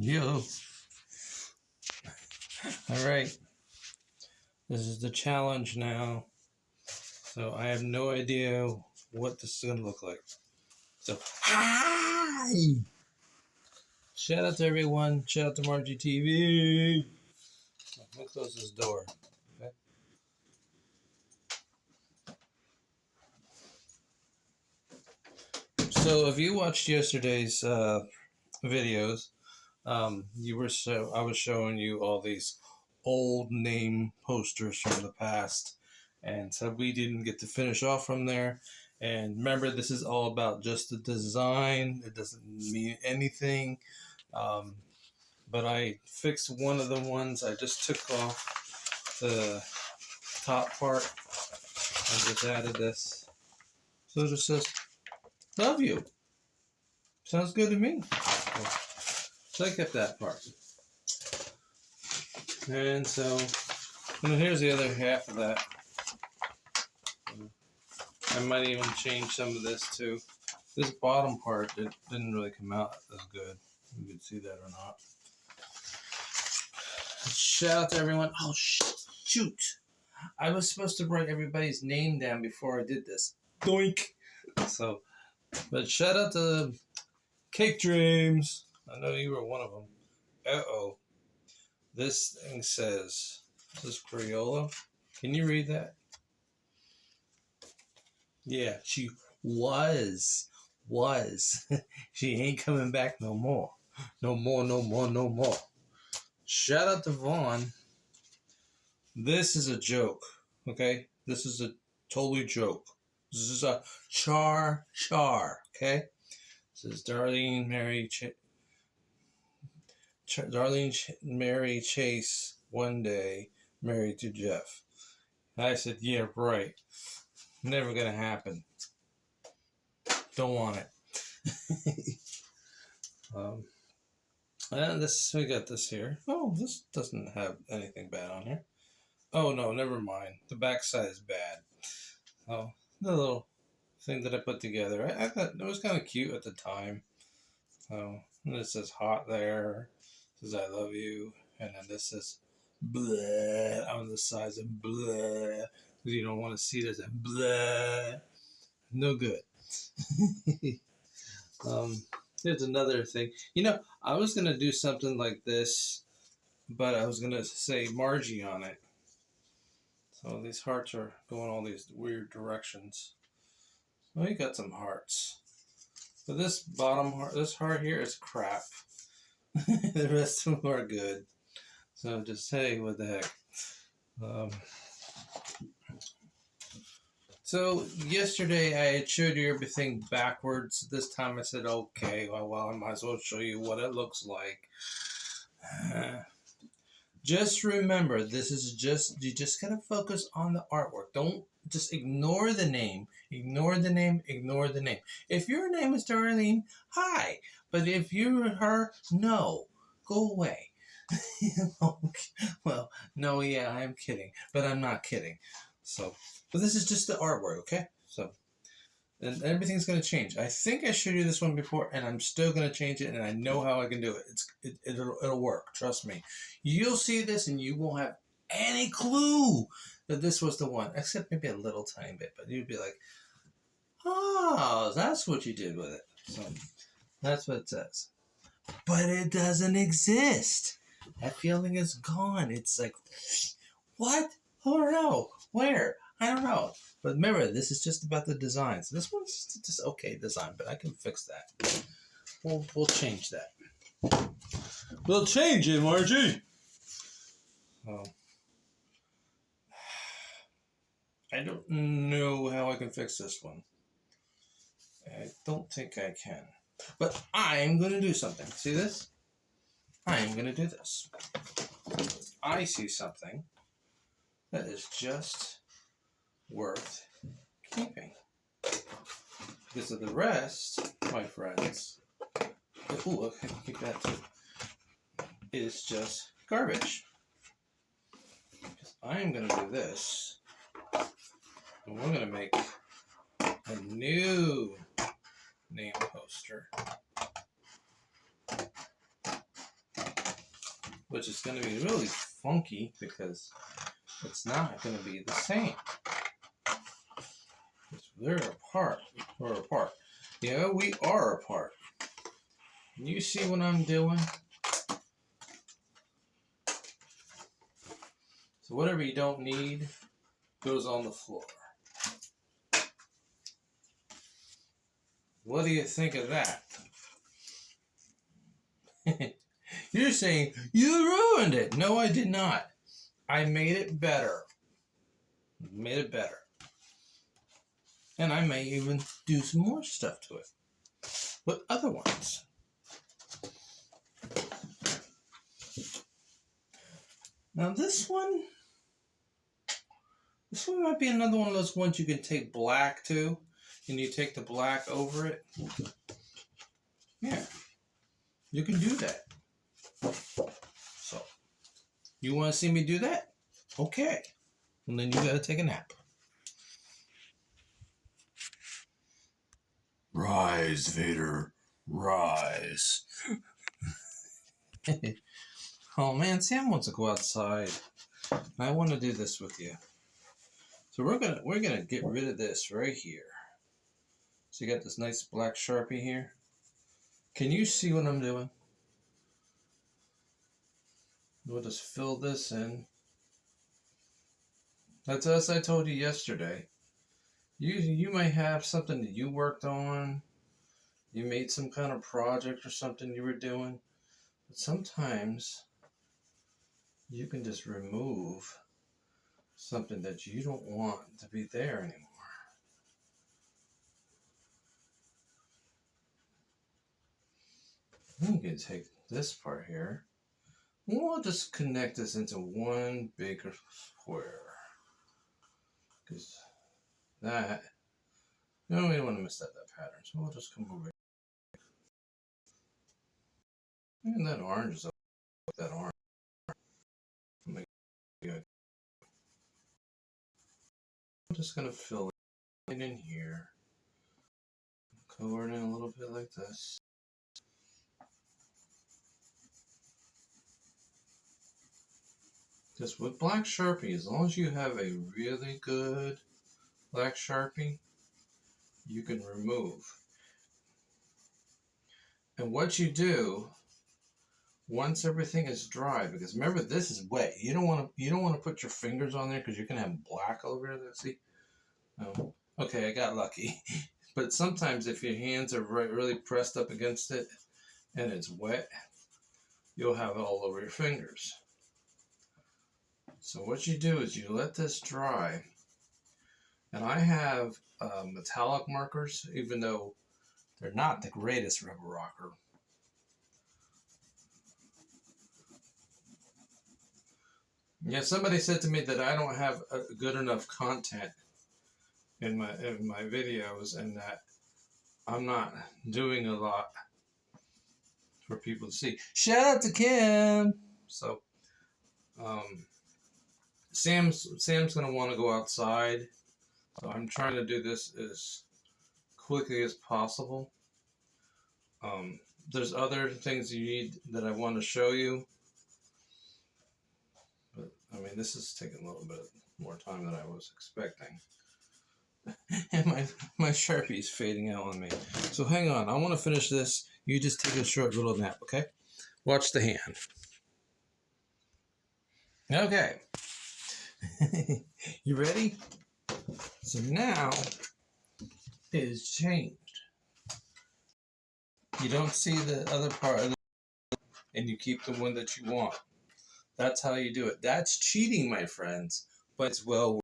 Yo. All right. This is the challenge now. So I have no idea what this is going to look like. So, hi! Shout out to everyone. Shout out to Margie TV. Let me close this door. Okay. So if you watched yesterday's videos, I was showing you all these old name posters from the past, and so we didn't get to finish off from there. And remember, this is all about just the design. It doesn't mean anything. But I fixed one of the ones. I just took off the top part and just added this. So it just says, "Love you." Sounds good to me. So I kept that part. And so, here's the other half of that. I might even change some of this too. This bottom part, it didn't really come out as good. You can see that or not. Shout out to everyone. Oh, shoot. I was supposed to write everybody's name down before I did this. Doink. So, but shout out to Cake Dreams. I know you were one of them. Uh-oh. This thing says, is this Crayola? Can you read that? Yeah, she was. She ain't coming back no more. No more. Shout out to Vaughn. This is a joke, okay? This is a totally joke. This is a char, okay? This is Darlene Mary Chase one day married to Jeff. I said, yeah, right. Never gonna happen. Don't want it. And we got this here. Oh, this doesn't have anything bad on here. Oh no, never mind. The backside is bad. Oh, the little thing that I put together. I thought it was kind of cute at the time. Oh, and it says hot there. It says I love you. And then this says bleh on the sides of bleh. Because you don't want to see this bleh. No good. Here's another thing. I was going to do something like this, but I was going to say Margie on it. So these hearts are going all these weird directions. Well, you got some hearts. But this bottom heart, this heart here is crap. The rest of them are good. So just hey, what the heck. So yesterday I had showed you everything backwards. This time I said, okay, well, I might as well show you what it looks like. Just remember, you just gotta focus on the artwork. Don't just ignore the name. Ignore the name. If your name is Darlene, hi. But if you're her, no. Go away. Well, no, yeah, I'm kidding. But I'm not kidding. So, but this is just the artwork, okay? So, and everything's going to change. I think I showed you this one before, and I'm still going to change it, and I know how I can do it. It'll work. Trust me. You'll see this, and you won't have any clue that this was the one, except maybe a little tiny bit. But you'd be like, oh, that's what you did with it. So that's what it says. But it doesn't exist. That feeling is gone. It's like, what? Oh no. Where? I don't know. But remember, this is just about the designs. This one's just okay design, but I can fix that. We'll change that. We'll change it, Margie. Oh. I don't know how I can fix this one. I don't think I can. But I'm going to do something. See this? I'm going to do this. I see something that is just worth keeping. Because of the rest, my friends, ooh, I can keep that too, is just garbage. Because I'm going to do this, and we're going to make a new name poster. which is going to be really funky because it's not going to be the same. They're apart. We're apart. Yeah, we are apart. Can you see what I'm doing? So whatever you don't need goes on the floor. What do you think of that? You're saying, you ruined it. No, I did not. I made it better. Made it better. And I may even do some more stuff to it. With other ones. Now this one might be another one of those ones you can take black to. And you take the black over it. Yeah. You can do that. So, you want to see me do that? Okay. And then you got to take a nap. Rise, Vader. Rise. Oh man, Sam wants to go outside. I want to do this with you. So we're gonna get rid of this right here. So you got this nice black Sharpie here. Can you see what I'm doing? We'll just fill this in. That's as I told you yesterday. You might have something that you worked on. You made some kind of project or something you were doing. But sometimes you can just remove something that you don't want to be there anymore. You can take this part here. We'll just connect this into one bigger square. Because that, you don't really want to mess up that pattern. So we'll just come over here. And that orange is up. That orange. Good. I'm just going to fill it in here. Cover it in a little bit like this. Because with black Sharpie, as long as you have a really good black Sharpie, you can remove. And what you do, once everything is dry, because remember this is wet. You don't want to put your fingers on there because you're gonna have black over there. See? Oh, okay, I got lucky. But sometimes if your hands are really pressed up against it and it's wet, you'll have it all over your fingers. So what you do is you let this dry. And I have metallic markers, even though they're not the greatest rubber rocker. Yeah, somebody said to me that I don't have a good enough content in my videos, and that I'm not doing a lot for people to see. Shout out to Kim. So, Sam's gonna want to go outside, so I'm trying to do this as quickly as possible. There's other things you need that I want to show you. But, I mean, this is taking a little bit more time than I was expecting. And my Sharpie's fading out on me. So hang on. I want to finish this. You just take a short little nap, okay? Watch the hand. Okay. You ready? So now it is changed. You don't see the other part of and you keep the one that you want. That's how you do it. That's cheating, my friends, but it's well worth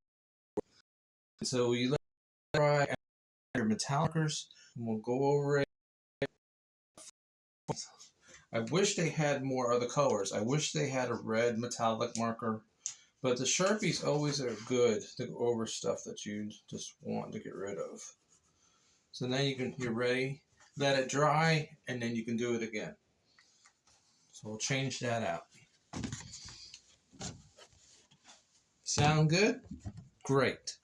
it. So you let it dry your metallicers, and we'll go over it. I wish they had more other colors. I wish they had a red metallic marker, but the Sharpies always are good to go over stuff that you just want to get rid of. So now you're ready. Let it dry, and then you can do it again. So we'll change that out. Sound good? Great.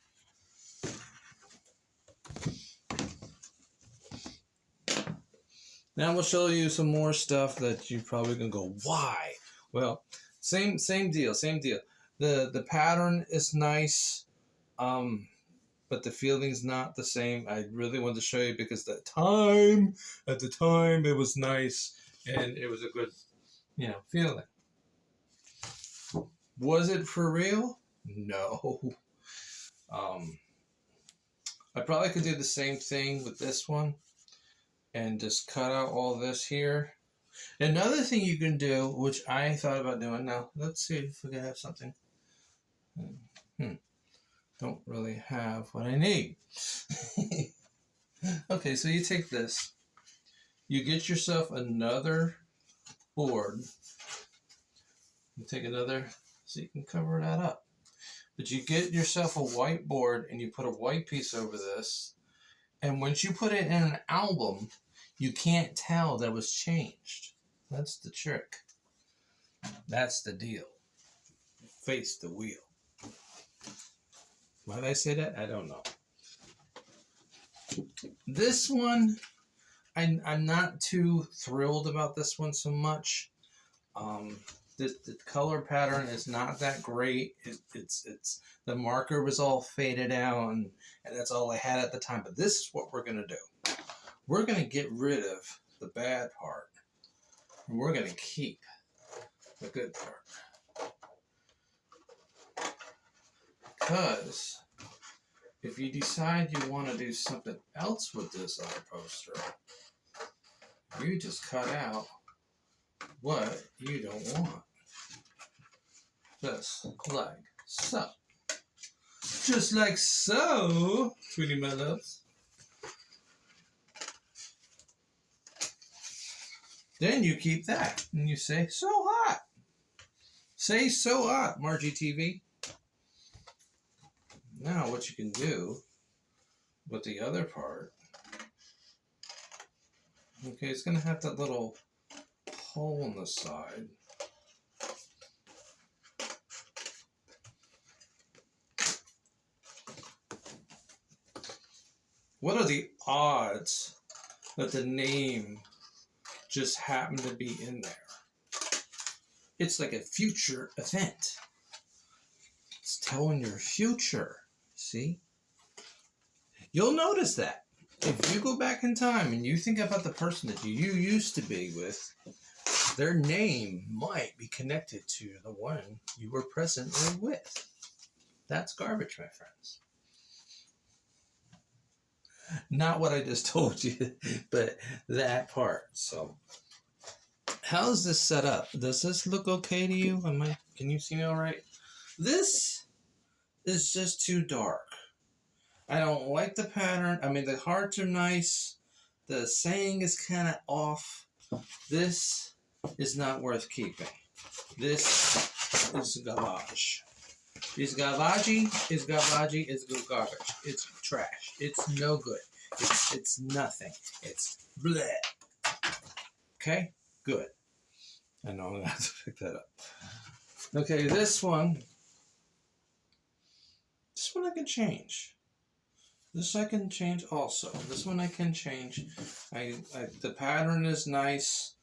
Now we'll show you some more stuff that you're probably going to go, why? Well, same deal, same deal. The pattern is nice, but the feeling's not the same. I really wanted to show you because at the time it was nice and it was a good, feeling. Was it for real? No. I probably could do the same thing with this one and just cut out all this here. Another thing you can do, which I thought about doing, now let's see if we can have something. Don't really have what I need. Okay, so you take this, you get yourself another board. You take another, so you can cover that up. But you get yourself a white board and you put a white piece over this. And once you put it in an album, you can't tell that it was changed. That's the trick. That's the deal. Face the wheel. Why did I say that? I don't know. This one, I'm not too thrilled about this one so much. The color pattern is not that great. It's the marker was all faded out, and that's all I had at the time. But this is what we're gonna do. We're gonna get rid of the bad part, and we're gonna keep the good part. Because if you decide you want to do something else with this other poster, you just cut out what you don't want. Just like so. Just like so, sweetie my loves. Then you keep that and you say, so hot. Say so hot, Margie TV. Now what you can do with the other part, okay, it's going to have that little hole in the side. What are the odds that the name just happened to be in there? It's like a future event. It's telling your future. See? You'll notice that. If you go back in time and you think about the person that you used to be with, their name might be connected to the one you were presently with. That's garbage, my friends. Not what I just told you, but that part. So, how's this set up? Does this look okay to you? Can you see me all right? This is just too dark. I don't like the pattern. I mean, the hearts are nice. The saying is kind of off. This is not worth keeping. This is garbage. Is garbage, is garbage, is garbage. It's trash. It's no good. It's nothing. It's bleh. Okay? Good. I know I'm going to have to pick that up. Okay, this one I can change. This I can change also. This one I can change. The pattern is nice.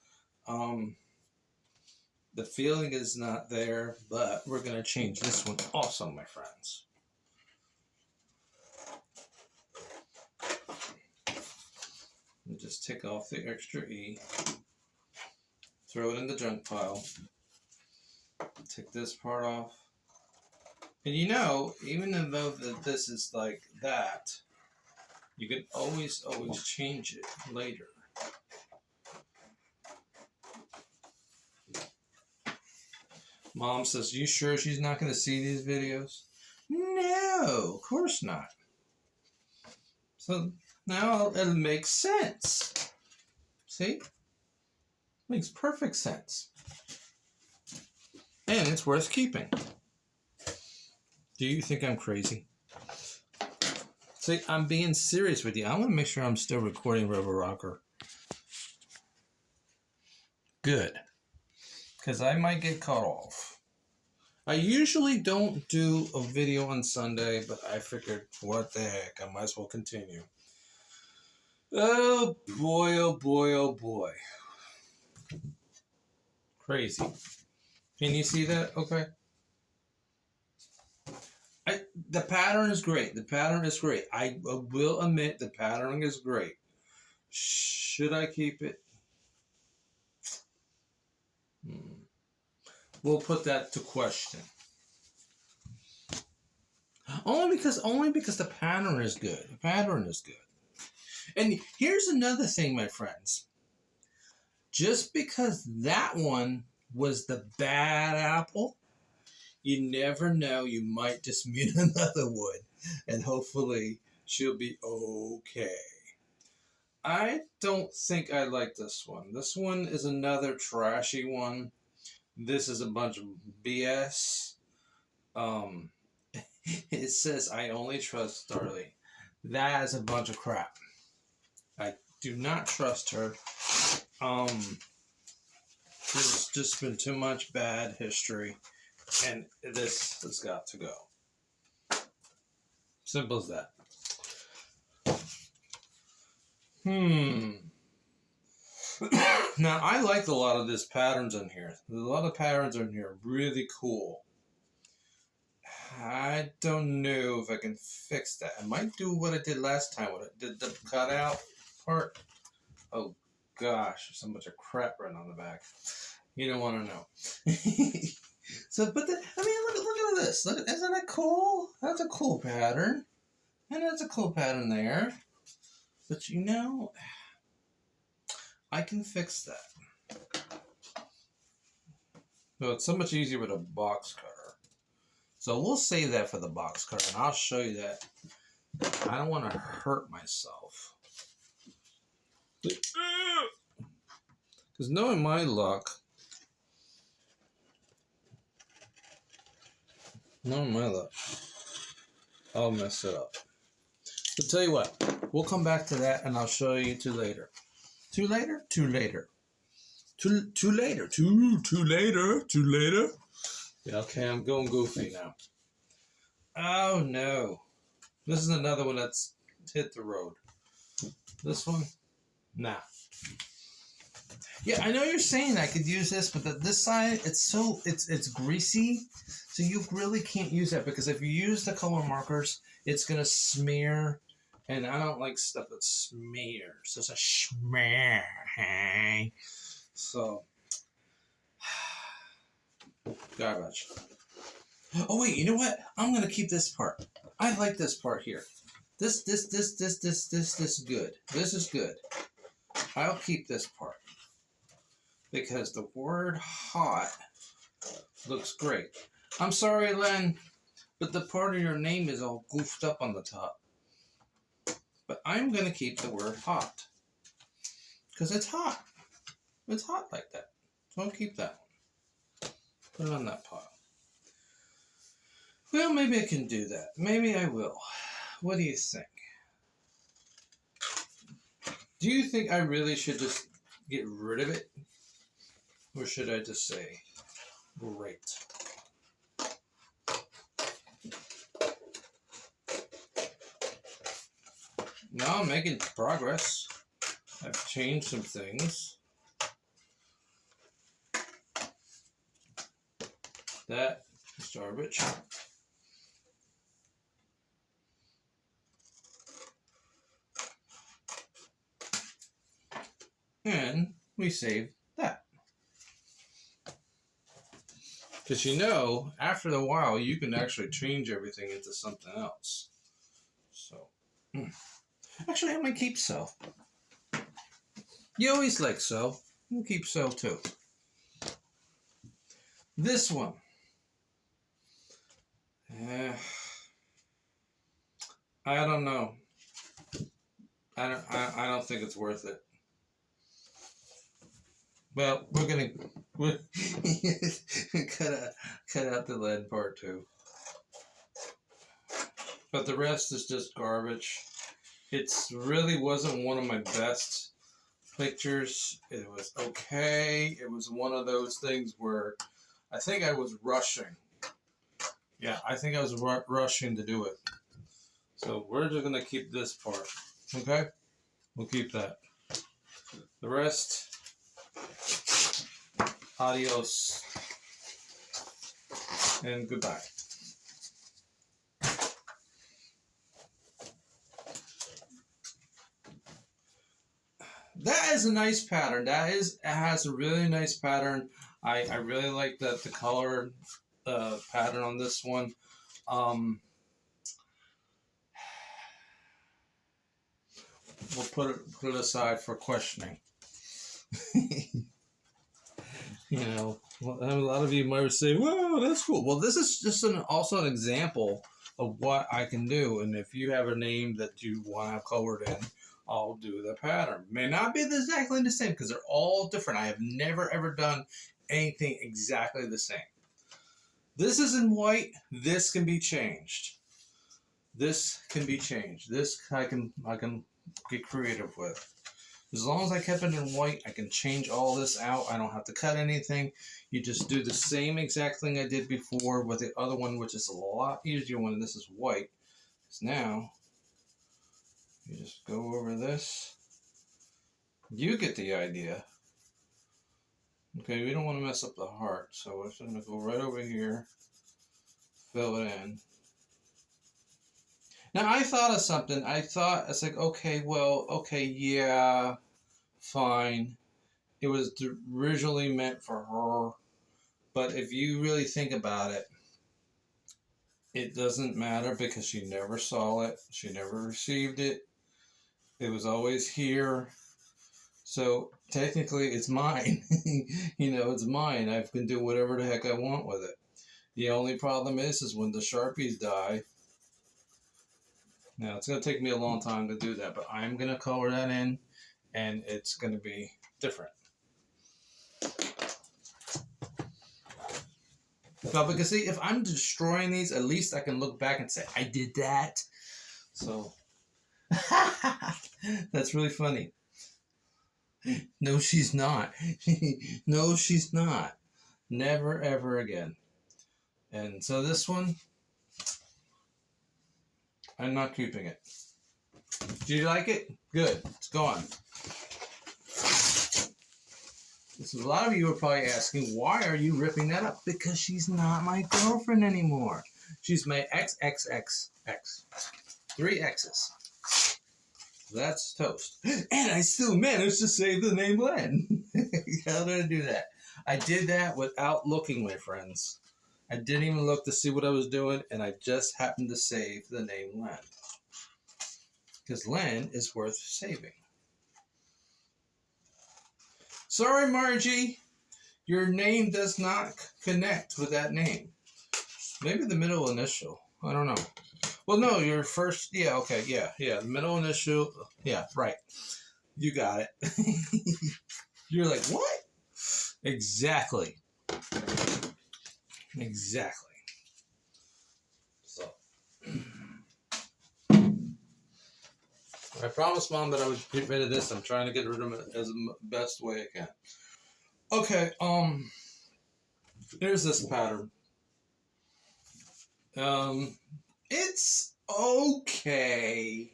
The feeling is not there, but we're going to change this one also, my friends. And just take off the extra E. Throw it in the junk pile. Take this part off. And even though this is like that, you can always change it later. Mom says, you sure she's not going to see these videos? No, of course not. So now it makes sense. See? Makes perfect sense. And it's worth keeping. Do you think I'm crazy? See, I'm being serious with you. I want to make sure I'm still recording Rover Rocker. Good. Because I might get cut off. I usually don't do a video on Sunday, but I figured, what the heck, I might as well continue. Oh boy, oh boy, oh boy. Crazy. Can you see that? Okay. The pattern is great. The pattern is great. I will admit the pattern is great. Should I keep it? We'll put that to question. Only because the pattern is good. The pattern is good. And here's another thing, my friends. Just because that one was the bad apple, you never know. You might just meet another one, and hopefully she'll be okay. I don't think I like this one. This one is another trashy one. This is a bunch of BS. Um, it says, I only trust Darlie. That is a bunch of crap. I do not trust her. There's just been too much bad history, and this has got to go. Simple as that. Now, I like a lot of these patterns in here. There's a lot of patterns in here. Really cool. I don't know if I can fix that. I might do what I did last time when I did the cutout part. Oh, gosh. There's so much of crap right on the back. You don't want to know. So, but look at this. Look, isn't that cool? That's a cool pattern. And that's a cool pattern there. But you know, I can fix that. So it's so much easier with a box cutter. So we'll save that for the box cutter, and I'll show you that. I don't want to hurt myself. Because knowing my luck, I'll mess it up. So tell you what, we'll come back to that, and I'll show you two later. Two later? Yeah, okay, I'm going goofy now. Oh, no. This is another one that's hit the road. This one? Nah. Yeah, I know you're saying I could use this, but this side, it's greasy, so you really can't use that, because if you use the color markers, it's going to smear, and I don't like stuff that smears. It's a smear. So, garbage. Oh, wait, you know what? I'm going to keep this part. I like this part here. This is good. This is good. I'll keep this part. Because the word hot looks great. I'm sorry, Len, but the part of your name is all goofed up on the top. But I'm going to keep the word hot. Because it's hot. It's hot like that. So I'll keep that one. Put it on that pile. Well, maybe I can do that. Maybe I will. What do you think? Do you think I really should just get rid of it? Or should I just say, great? Now I'm making progress. I've changed some things. That is garbage. And we save that. Because you know, after a while, you can actually change everything into something else. So, actually, I'm going to keep so. You always like so. We'll keep so too. This one. I don't know. I don't think it's worth it. Well, we're gonna cut out the lead part too. But the rest is just garbage. It's really wasn't one of my best pictures. It was okay. It was one of those things where I think I was rushing. Yeah, I think I was rushing to do it. So we're just gonna keep this part. Okay? We'll keep that. The rest, adios. and goodbye. That is a nice pattern. It has a really nice pattern. I really like the color pattern on this one. We'll put it aside for questioning. You know, a lot of you might say, "Whoa, that's cool." Well, this is just also an example of what I can do. And if you have a name that you want to have colored in, I'll do the pattern. May not be exactly the same because they're all different. I have never ever done anything exactly the same. This is in white. This can be changed. This can be changed. This I can get creative with. As long as I kept it in white, I can change all this out. I don't have to cut anything. You just do the same exact thing I did before with the other one, which is a lot easier when this is white. Because now, you just go over this. You get the idea. Okay, we don't want to mess up the heart, so we're just going to go right over here, fill it in. Now, I thought of something. It's like, okay, yeah, fine. It was originally meant for her, but if you really think about it, it doesn't matter because she never saw it. She never received it. It was always here. So technically it's mine. You know, it's mine. I can do whatever the heck I want with it. The only problem is when the Sharpies die. Now it's going to take me a long time to do that, but I'm going to color that in and it's going to be different. But because see, if I'm destroying these, at least I can look back and say, I did that. So, that's really funny. No, she's not. No, she's not. Never, ever again. And so this one, I'm not keeping it. Do you like it? Good. It's gone. So a lot of you are probably asking, why are you ripping that up? Because she's not my girlfriend anymore. She's my XXXX. 3 X's. That's toast. And I still managed to save the name Len. How did I do that? I did that without looking, my friends. I didn't even look to see what I was doing, and I just happened to save the name Len. Because Len is worth saving. Sorry, Margie. Your name does not connect with that name. Maybe the middle initial. I don't know. Well, no, your first. Yeah, okay, yeah. The middle initial. Yeah, right. You got it. You're like, what? Exactly. Exactly. So. I promised Mom that I would get rid of this. I'm trying to get rid of it as the best way I can. Okay, here's this pattern. It's okay.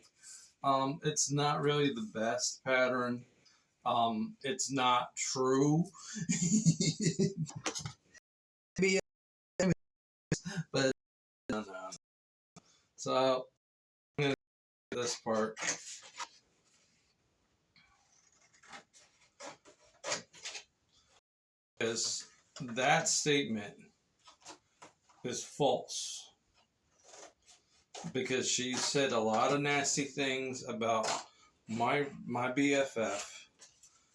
It's not really the best pattern. It's not true. But no. So I'm gonna do this part. Because that statement is false. Because she said a lot of nasty things about my BFF.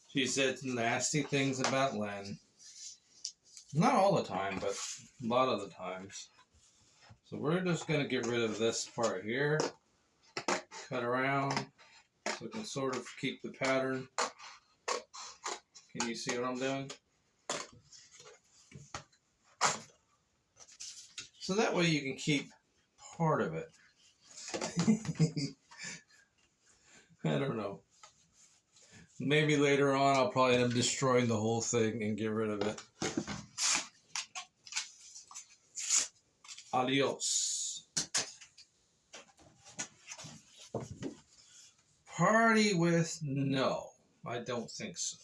She said nasty things about Len. Not all the time, but a lot of the times. So we're just going to get rid of this part here. Cut around so we can sort of keep the pattern. Can you see what I'm doing? So that way you can keep part of it. I don't know. Maybe later on I'll probably end up destroying the whole thing and get rid of it. Adios. Party with no. I don't think so.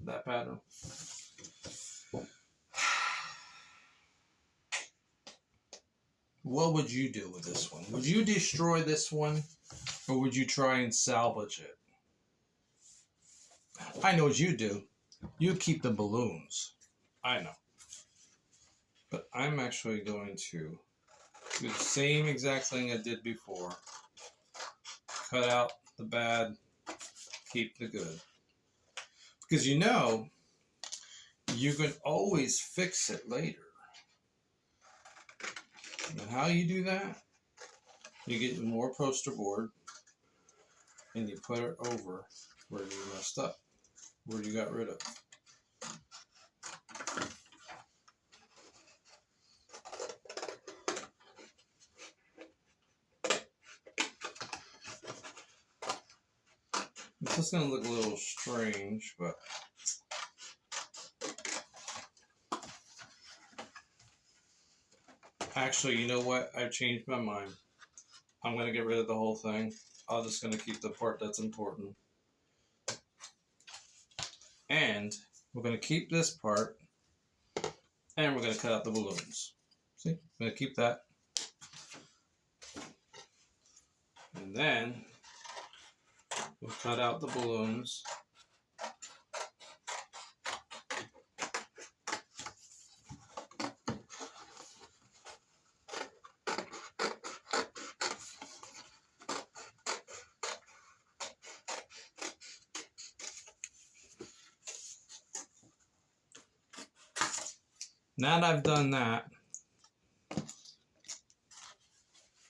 That pattern. What would you do with this one? Would you destroy this one, or would you try and salvage it? I know what you do. You keep the balloons. I know. But I'm actually going to do the same exact thing I did before. Cut out the bad, keep the good. Because you know, you can always fix it later. And how you do that? You get more poster board and you put it over where you messed up, where you got rid of. This is going to look a little strange, but actually, you know what? I've changed my mind. I'm going to get rid of the whole thing. I'm just going to keep the part that's important. And we're going to keep this part, and we're going to cut out the balloons. See? I'm going to keep that. And then we'll cut out the balloons. Now that I've done that,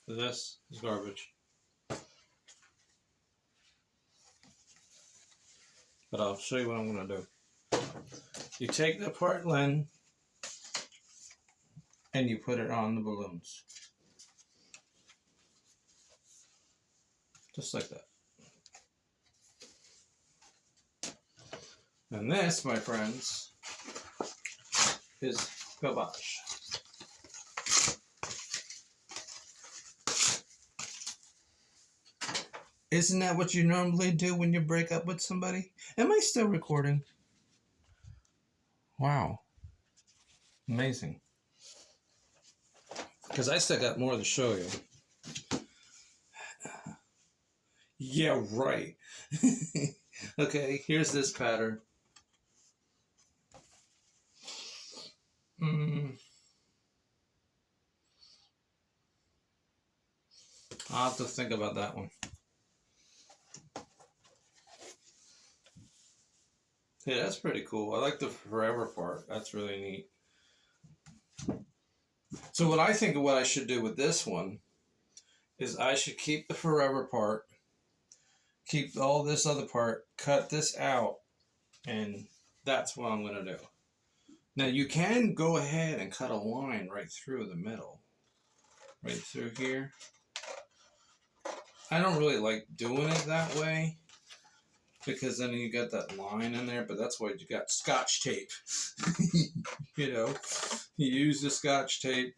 this is garbage. But I'll show you what I'm going to do. You take the part Len and you put it on the balloons. Just like that. And this, my friends, is garbage. Isn't that what you normally do when you break up with somebody? Am I still recording? Wow. Amazing. Because I still got more to show you. Yeah, right. Okay, here's this pattern. I'll have to think about that one. Yeah, that's pretty cool. I like the forever part. That's really neat. So what I think of what I should do with this one is I should keep the forever part, keep all this other part, cut this out, and that's what I'm going to do. Now you can go ahead and cut a line right through the middle. Right through here. I don't really like doing it that way, because then you got that line in there, but that's why you got Scotch tape. You know, you use the Scotch tape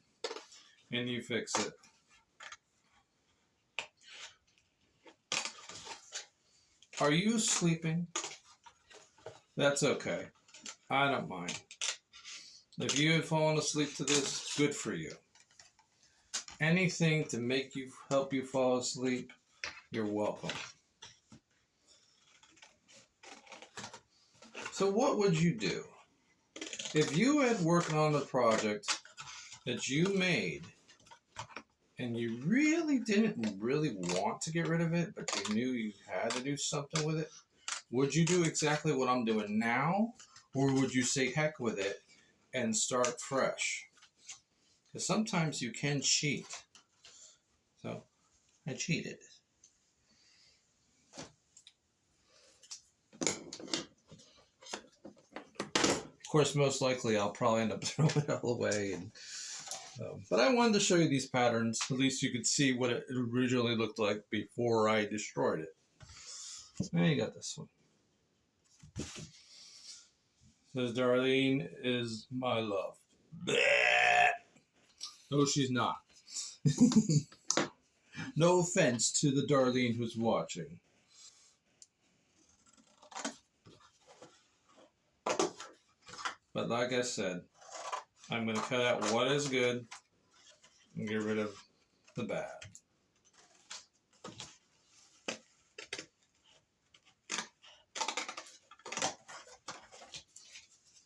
and you fix it. Are you sleeping? That's okay. I don't mind. If you have fallen asleep to this, good for you. Anything to help you fall asleep, you're welcome. So what would you do if you had worked on the project that you made and you really didn't want to get rid of it, but you knew you had to do something with it? Would you do exactly what I'm doing now, or would you say heck with it and start fresh? Because sometimes you can cheat. So I cheated. Of course, most likely I'll probably end up throwing it all away. But I wanted to show you these patterns. At least you could see what it originally looked like before I destroyed it. And you got this one. Says Darlene is my love. Bleh. No, she's not. No offense to the Darlene who's watching. But like I said, I'm going to cut out what is good and get rid of the bad.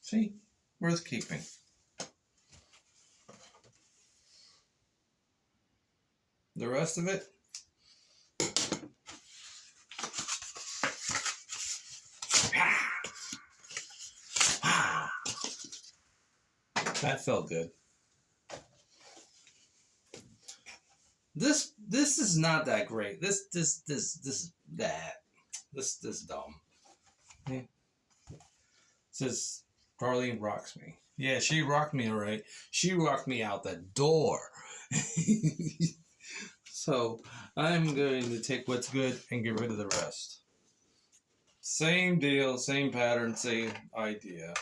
See? Worth keeping. The rest of it, that felt good. This is not that great. This is that. This dumb. It says Darlene rocks me. Yeah, she rocked me, all right. She rocked me out the door. So I'm going to take what's good and get rid of the rest. Same deal, same pattern, same idea.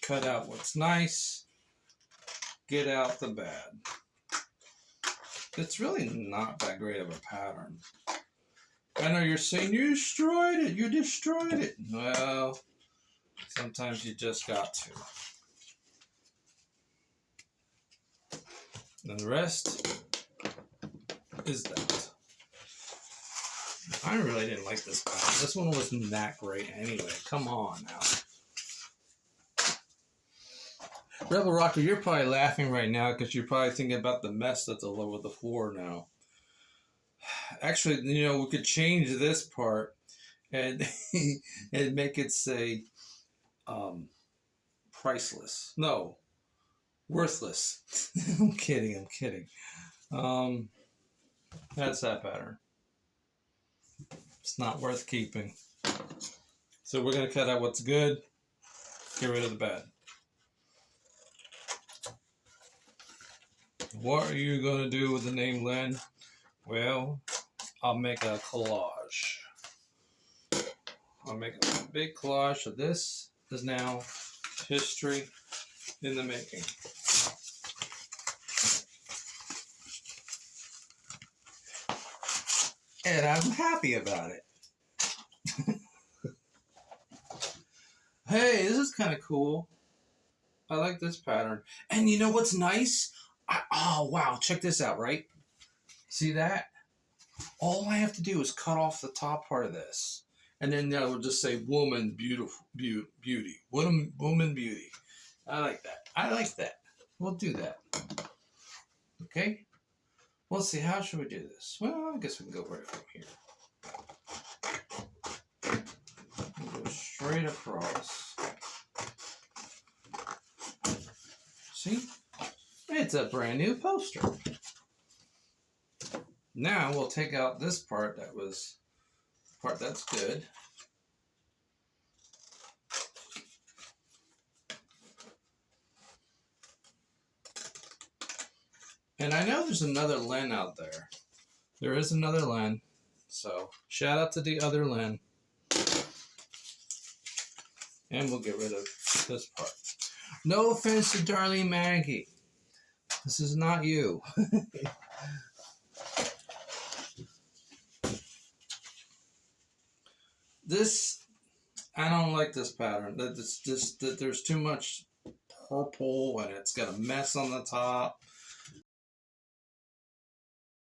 Cut out what's nice. Get out the bad. It's really not that great of a pattern. I know you're saying you destroyed it. You destroyed it. Well, sometimes you just got to. And the rest is that. I really didn't like this pattern. This one wasn't that great anyway. Come on now. Rebel Rocker, you're probably laughing right now because you're probably thinking about the mess that's all over the floor now. Actually, you know, we could change this part and and make it say priceless. No, worthless. I'm kidding. That's that pattern. It's not worth keeping. So we're going to cut out what's good, get rid of the bad. What are you going to do with the name Len? Well, I'll make a collage. I'll make a big collage of this. Is now history in the making. And I'm happy about it. Hey, this is kind of cool. I like this pattern. And you know what's nice? Oh, wow. Check this out, right? See that? All I have to do is cut off the top part of this. And then that will just say woman beautiful beauty. Woman beauty. I like that. We'll do that. Okay? Well, let's see. How should we do this? Well, I guess we can go right from here. We'll go straight across. See? It's a brand new poster. Now we'll take out this part that's good. And I know there's another Len out there. There is another Len. So shout out to the other Len. And we'll get rid of this part. No offense to Darlene Maggie. This is not you. This, I don't like this pattern. It's just that there's too much purple and it's got a mess on the top.